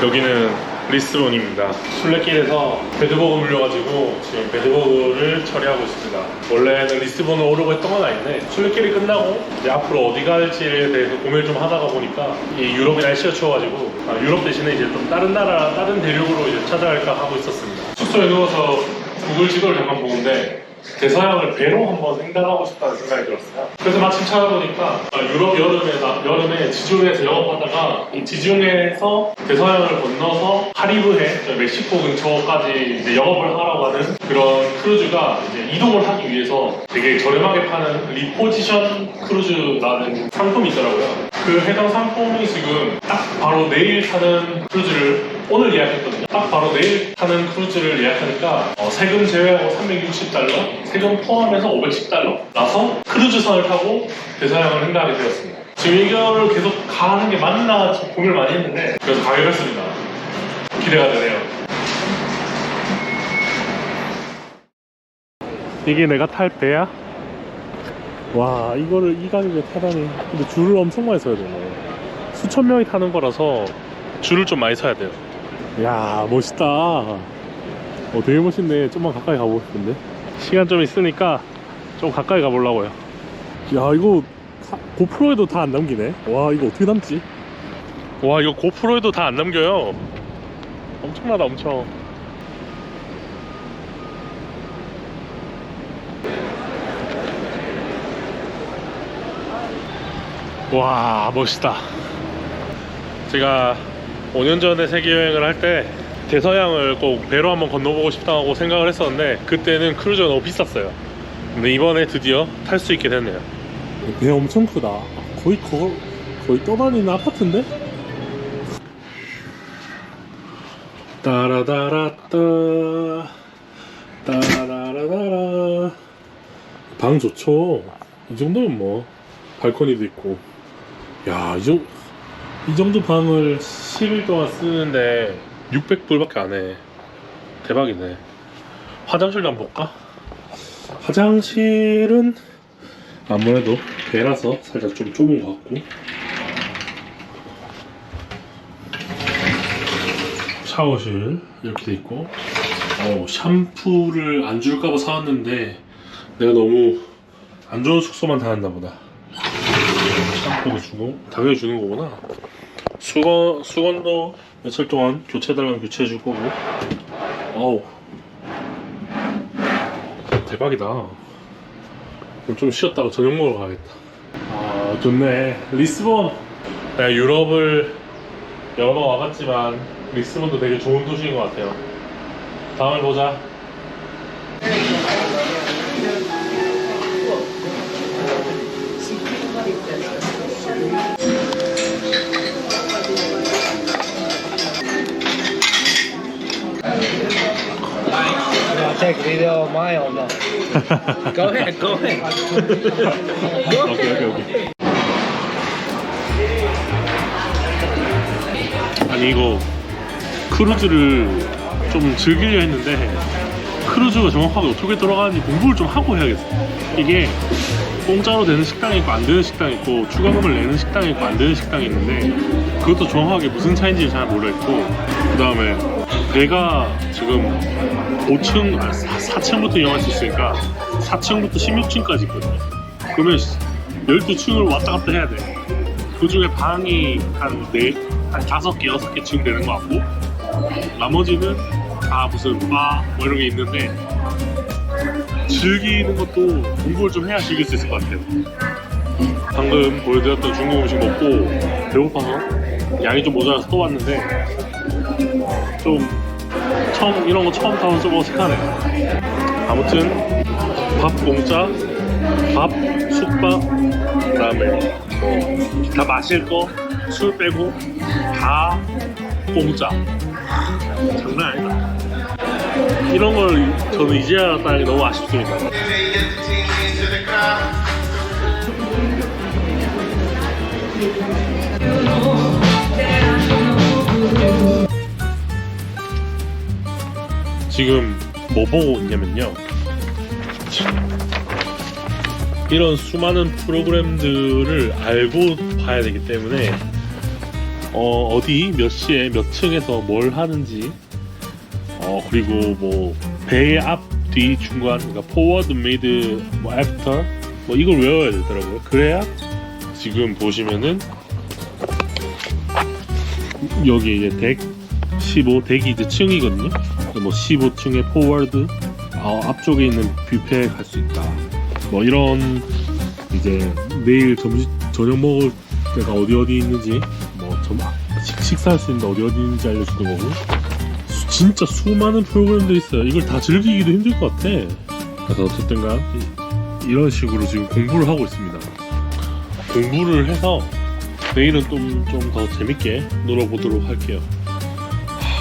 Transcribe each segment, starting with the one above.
여기는 리스본입니다. 순례길에서 배드버그 물려가지고 지금 배드버그를 처리하고 있습니다. 원래는 리스본을 오려고 했던 건 아닌데 순례길이 끝나고 이제 앞으로 어디 갈지에 대해서 고민을 좀 하다가 보니까 이 유럽이 날씨가 추워가지고 유럽 대신에 이제 좀 다른 나라, 다른 대륙으로 이제 찾아갈까 하고 있었습니다. 숙소에 누워서 구글 지도를 잠깐 보는데 대서양을 배로 한번 횡단하고 싶다는 생각이 들었어요. 그래서 마침 찾아보니까 유럽 여름에 지중해에서 영업하다가 이 지중해에서 대서양을 건너서 카리브해, 멕시코 근처까지 이제 영업을 하라고 하는 그런 크루즈가 이제 이동을 하기 위해서 되게 저렴하게 파는 리포지션 크루즈라는 상품이 있더라고요. 그 해당 상품이 지금 딱 바로 내일 타는 크루즈를 오늘 예약했거든요. 딱 바로 내일 타는 크루즈를 예약하니까 세금 제외하고 360달러, 세금 포함해서 510달러라서 크루즈선을 타고 대서양을 횡단하게 되었습니다. 지금 이거를 계속 가는 게 맞나 고민을 많이 했는데 그래서 가게 됐습니다. 기대가 되네요. 이게 내가 탈 배야? 와, 이거를 이 가격에 타다니. 근데 줄을 엄청 많이 서야 되네. 수천 명이 타는 거라서 줄을 좀 많이 서야 돼요. 야, 멋있다. 되게 멋있네. 좀만 가까이 가보고 싶은데. 시간 좀 있으니까 좀 가까이 가보려고요. 야, 이거 고프로에도 다 안 남기네. 와, 이거 어떻게 남지? 와, 이거 고프로에도 다 안 남겨요. 엄청나다, 엄청. 와, 멋있다. 제가 5년 전에 세계여행을 할 때 대서양을 꼭 배로 한번 건너보고 싶다고 생각을 했었는데 그때는 크루즈가 너무 비쌌어요. 근데 이번에 드디어 탈 수 있게 됐네요. 배 엄청 크다. 거의 떠다니는 아파트인데? 따라다라따 따라라라라. 방 좋죠. 이 정도면 뭐 발코니도 있고. 야, 이 정도 방을 10일 동안 쓰는데 600불밖에 안 해. 대박이네. 화장실도 한번 볼까? 화장실은 아무래도 배라서 살짝 좀 좁은 것 같고, 샤워실 이렇게 돼 있고, 샴푸를 안 줄까봐 사왔는데 내가 너무 안 좋은 숙소만 다녔나 보다. 샴푸도 주고, 당연히 주는 거구나. 수건도 며칠 동안 교체해달라면 교체해 줄 거고. 어우, 대박이다. 그럼 좀 쉬었다가 저녁 먹으러 가야겠다. 아, 좋네. 리스본. 내가 유럽을 여러 번 와봤지만 리스본도 되게 좋은 도시인 것 같아요. 다음에 보자. Take video of mine or no? Go ahead, go ahead. 오케이. 아니, 이거 크루즈를 좀 즐기려 했는데 크루즈가 정확하게 어떻게 들어가는지 공부를 좀 하고 해야겠어. 이게 공짜로 되는 식당이 있고 안 되는 식당이 있고 추가금을 내는 식당이 있고 안 되는 식당이 있는데 그것도 정확하게 무슨 차인지 잘 모르겠고, 그 다음에 배가 지금 5층, 4층부터 이용할 수 있으니까 4층부터 16층까지 있거든요. 그러면 12층을 왔다 갔다 해야 돼. 그 중에 방이 한 5개, 6개쯤 되는 것 같고, 나머지는 다 무슨 바 뭐 이런 게 있는데 즐기는 것도 공부를 좀 해야 즐길 수 있을 것 같아요. 방금 보여드렸던 중국 음식 먹고 배고파서 양이 좀 모자라서 또 왔는데 좀 이런 거 처음 타면 좀 어색하네. 아무튼 밥 공짜, 밥, 숙박, 그 다음에 뭐 다 마실 거, 술 빼고 다 공짜. 장난 아니다. 이런 걸 저는 이제 알았다는 게 너무 아쉽습니다. 지금 뭐 보고 있냐면요, 이런 수많은 프로그램들을 알고 봐야 되기 때문에 어디 몇 시에 몇 층에서 뭘 하는지, 그리고 뭐 배의 앞, 뒤, 중간, 그러니까 forward, mid, 뭐 after, 뭐 이걸 외워야 되더라고요. 그래야 지금 보시면은 여기 이제 덱 15, 덱이 이제 층이거든요. 뭐 15층의 forward, 앞쪽에 있는 뷔페에 갈 수 있다. 뭐 이런 이제 내일 저녁 먹을 때가 어디 있는지, 뭐 식사할 수 있는 데 어디 있는지 알려주는 거고, 진짜 수많은 프로그램들이 있어요. 이걸 다 즐기기도 힘들 것 같아. 그래서 어쨌든간 이런 식으로 지금 공부를 하고 있습니다. 공부를 해서 내일은 좀 더 재밌게 놀아보도록 할게요.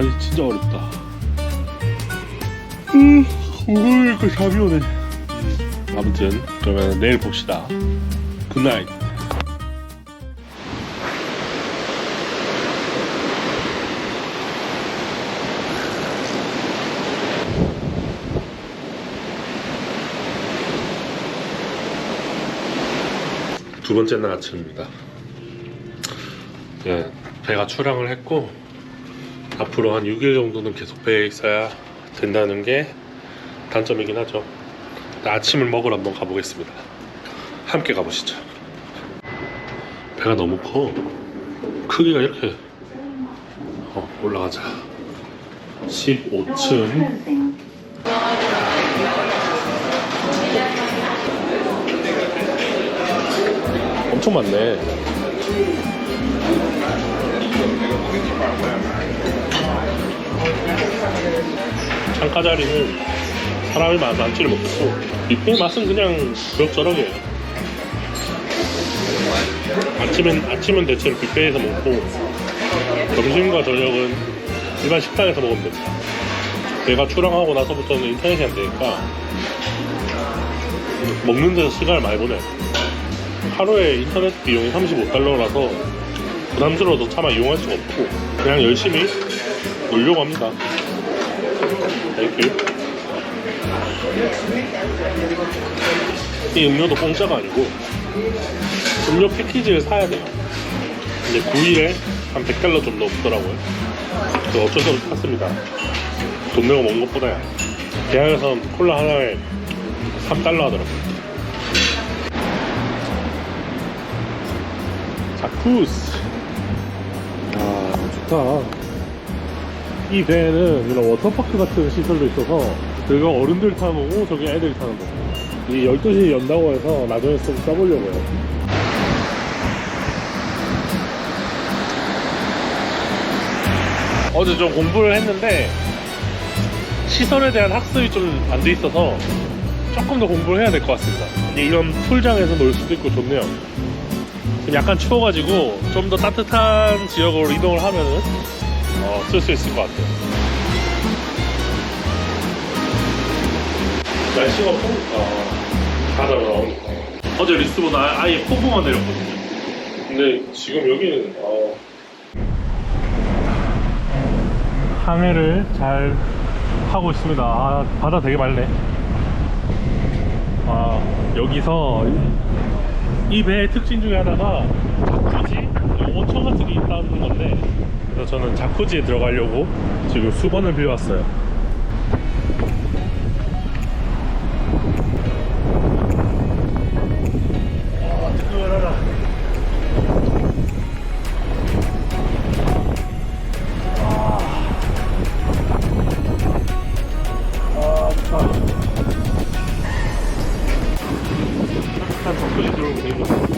이거 진짜 어렵다. 오늘 잠이 오네. 아무튼 그러면 내일 봅시다. 굿나잇. 두 번째 날 아침입니다. 네, 배가 출항을 했고 앞으로 한 6일 정도는 계속 배에 있어야 된다는 게 단점이긴 하죠. 아침을 먹으러 한번 가보겠습니다. 함께 가보시죠. 배가 너무 커. 크기가 이렇게. 올라가자. 15층. 엄청 많네. 창가 자리는 사람이 많지를 못했고, 뷔페의 맛은 그냥 그럭저럭이에요. 아침은 대체로 뷔페에서 먹고, 점심과 저녁은 일반 식당에서 먹으면 됩니다. 내가 출항하고 나서부터는 인터넷이 안 되니까 먹는 데서 시간을 많이 보내요. 하루에 인터넷 비용이 35달러라서 부담스러워서 차마 이용할 수가 없고, 그냥 열심히 놀려고 합니다. 땡큐. 이 음료도 공짜가 아니고 음료 패키지를 사야 돼요. 근데 9일에 한 100달러 좀 넘더라고요. 그래서 어쩔 수 없이 샀습니다. 돈 내고 먹는 것보다야. 대학에서는 콜라 하나에 3달러 하더라고요. 자쿠스. 좋다. 이 배에는 이런 워터파크 같은 시설도 있어서 여기가 어른들 타는 거고 저기 애들 타는 거고, 이 12시에 연다고 해서 나중에 좀 써보려고요. 어제 좀 공부를 했는데 시설에 대한 학습이 좀 안 돼 있어서 조금 더 공부를 해야 될 것 같습니다. 이런 풀장에서 놀 수도 있고 좋네요. 약간 추워가지고 좀 더 따뜻한 지역으로 이동을 하면은 쓸 수 있을 것 같아요. 날씨가 바다가 나오니까. 어제 리스본 아예 폭우만 내렸거든요. 근데 지금 여기는 항해를 잘 하고 있습니다. 바다 되게 맑네. 여기서 이 배의 특징 중에 하나가 자쿠지, 온천 같은 게 있다는 건데, 그래서 저는 자쿠지에 들어가려고 지금 수건을 빌려왔어요. 뜨거워라. 좋다. 따뜻한 덕분에 들어오고 되게 좋다.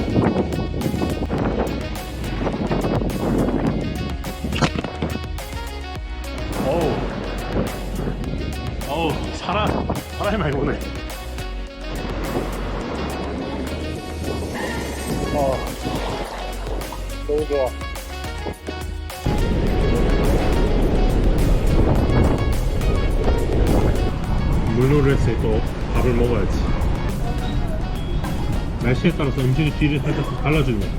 사람이 많이 오네. 너무 좋아. 물놀이를 했으니 또 밥을 먹어야지. 날씨에 따라서 음식의 질이 살짝 달라지는 거야.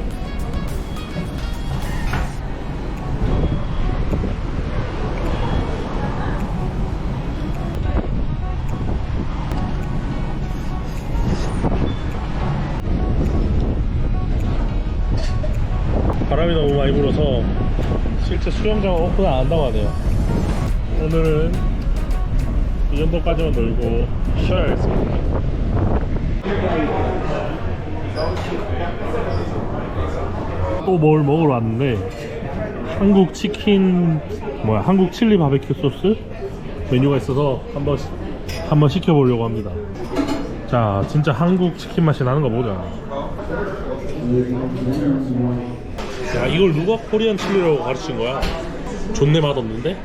바람이 너무 많이 불어서 실제 수영장은 오픈 안 한다고 하네요. 오늘은 이 정도까지만 놀고 쉬어야겠습니다. 또 뭘 먹으러 왔는데 한국 치킨 한국 칠리 바베큐 소스 메뉴가 있어서 한번 시켜보려고 합니다. 자, 진짜 한국 치킨 맛이 나는 거 보자. 야, 이걸 누가 코리안 칠리라고 가르친 거야? 존내 맛없는데?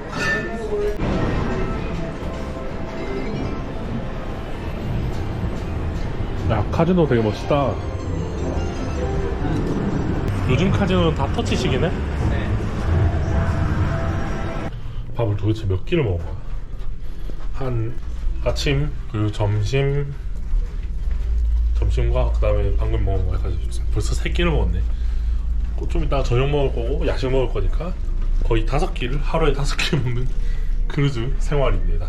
야, 카지노 되게 멋있다. 요즘 카지노는 다 터치식이네? 밥을 도대체 몇 끼를 먹은 거야? 한 아침, 그리고 점심과 그 다음에 방금 먹은 거까지 벌써 3끼를 먹었네. 좀 이따가 저녁 먹을 거고 야식 먹을 거니까 거의 5끼를 하루에 5끼 먹는 크루즈 생활입니다.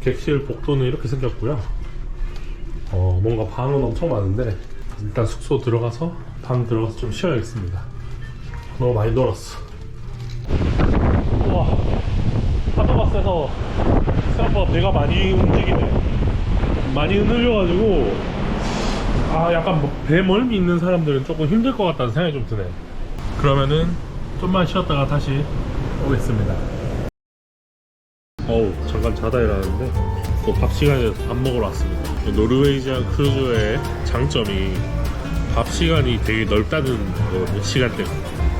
객실 복도는 이렇게 생겼고요. 뭔가 방은 엄청 많은데 일단 숙소 들어가서 방 들어가서 좀 쉬어야겠습니다. 너무 많이 놀았어. 우와, 파도가 세서 생각보다 배가 많이 움직이네. 많이 흔들려가지고 약간 배 멀미 있는 사람들은 조금 힘들 것 같다는 생각이 좀 드네. 그러면은 좀만 쉬었다가 다시 오겠습니다. 잠깐 자다 일어났는데 또 밥 시간이 돼서 밥 먹으러 왔습니다. 노르웨이지안 크루즈의 장점이 밥 시간이 되게 넓다는 거거든요. 시간대가.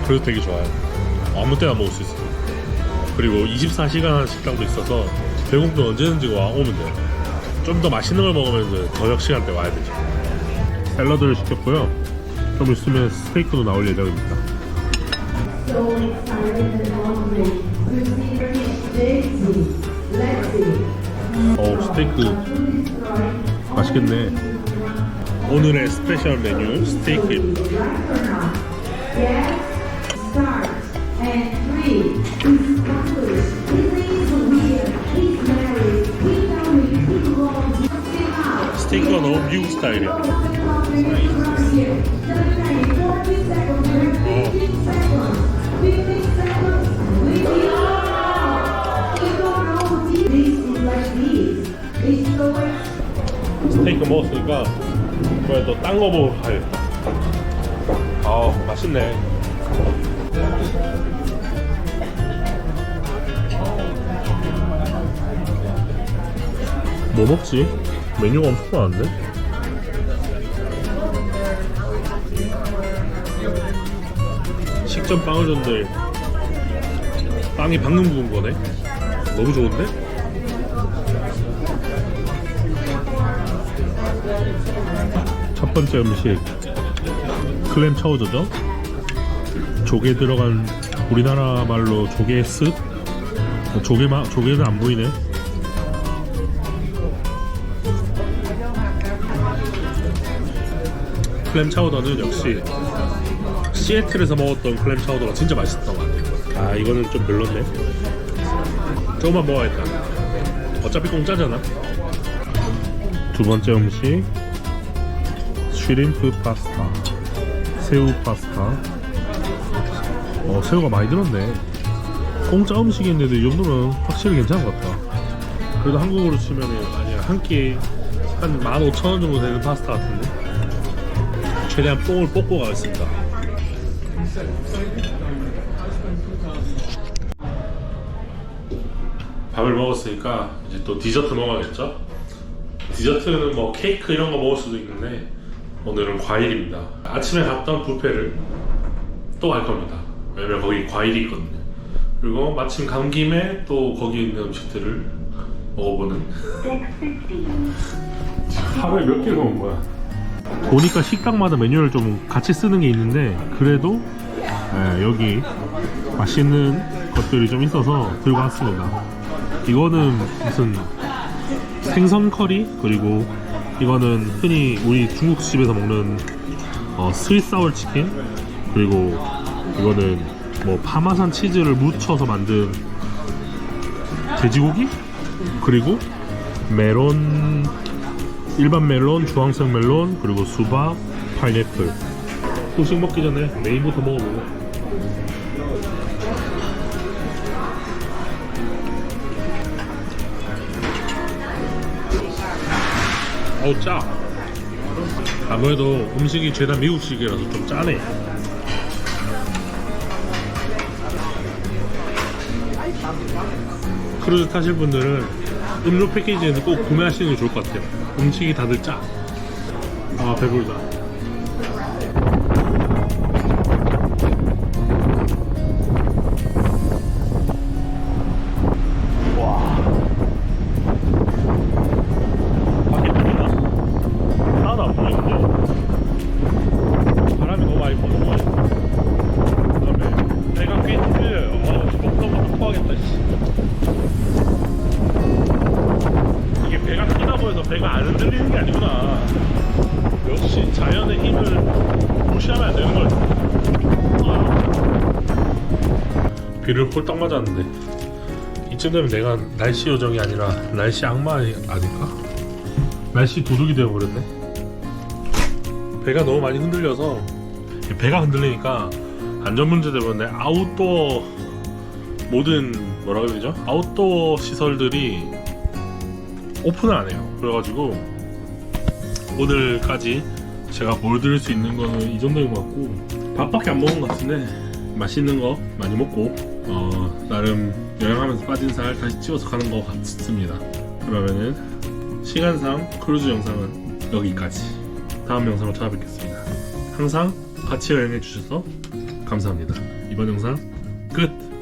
그래서 되게 좋아요. 아무 때나 먹을 수 있어요. 그리고 24시간 식당도 있어서 배고프면 언제든지 오면 돼요. 좀 더 맛있는 걸 먹으면 저녁 시간대 와야 되죠. 샐러드를 시켰고요. 좀 있으면 스테이크도 나올 예정입니다. 스테이크 맛있겠네. 오늘의 스페셜 메뉴 스테이크입니다. 스테이크가 너무 미국 스타일이야. 스테이크 먹었으니까 이번에 또 딴 거 먹으러 가야겠다. 맛있네. 뭐 먹지? 메뉴가 엄청 많은데? 식전 빵을 줬는데 빵이 방금 구운 거네? 너무 좋은데? 첫 번째 음식 클램 차우저죠? 조개 들어간 우리나라 말로 조개 스? 조개는 안 보이네. 클램 차우더는 역시 시애틀에서 먹었던 클램 차우더가 진짜 맛있었던 것 같아요. 이거는 좀 별론데. 조금만 먹어야겠다. 어차피 공짜잖아. 두 번째 음식 슈림프 파스타, 새우 파스타. 새우가 많이 들었네. 공짜 음식인데도 이 정도면 확실히 괜찮은 것 같다. 그래도 한국으로 치면은 한 끼에 한 15,000원 정도 되는 파스타 같은데 최대한 뽕을 뽑고 가겠습니다. 밥을 먹었으니까 이제 또 디저트 먹어야겠죠? 디저트는 뭐 케이크 이런 거 먹을 수도 있는데 오늘은 과일입니다. 아침에 갔던 뷔페를 또 갈 겁니다. 왜냐면 거기 과일이 있거든요. 그리고 마침 간 김에 또 거기 있는 음식들을 먹어보는. 하루에 몇 끼를 먹은 거야? 보니까 식당마다 메뉴를 좀 같이 쓰는 게 있는데 그래도 여기 맛있는 것들이 좀 있어서 들고 왔습니다. 이거는 무슨 생선 커리, 그리고 이거는 흔히 우리 중국집에서 먹는 스윗 사워 치킨, 그리고 이거는 뭐 파마산 치즈를 묻혀서 만든 돼지고기, 그리고 멜론, 일반 멜론, 주황색 멜론, 그리고 수박, 파인애플. 후식 먹기 전에 메인부터 먹어보고. 어우 짜. 아무래도 음식이 죄다 미국식이라서 좀 짜네. 크루즈 타실 분들은 음료 패키지에서 꼭 구매하시는 게 좋을 것 같아요. 음식이 다들 짜. 아 배부르다. 와. 밖에 보이나? 하나도 안 보이는데. 바람이 너무 많이 부는 거예요. 그다음에 배가 꽤 흔들려요. 먹다 토하겠다. 씨. 이게 배가 크다 보여서 배가 안 흔들리는 게 아니구나. 역시 자연의 힘을 무시하면 안 되는 거야. 비를 홀딱 맞았는데 이쯤 되면 내가 날씨 요정이 아니라 날씨 악마 아닐까? 날씨 도둑이 되어버렸네. 배가 너무 많이 흔들려서 배가 흔들리니까 안전 문제 때문에 아웃도어 모든 뭐라고 해야 되죠? 아웃도어 시설들이 오픈을 안 해요. 그래가지고 오늘까지 제가 보여드릴 수 있는 거는 이 정도인 것 같고 밥밖에 안 먹은 것 같은데 맛있는 거 많이 먹고 나름 여행하면서 빠진 살 다시 찌워서 가는 것 같습니다. 그러면은 시간상 크루즈 영상은 여기까지. 다음 영상으로 찾아뵙겠습니다. 항상 같이 여행해 주셔서 감사합니다. 이번 영상 끝!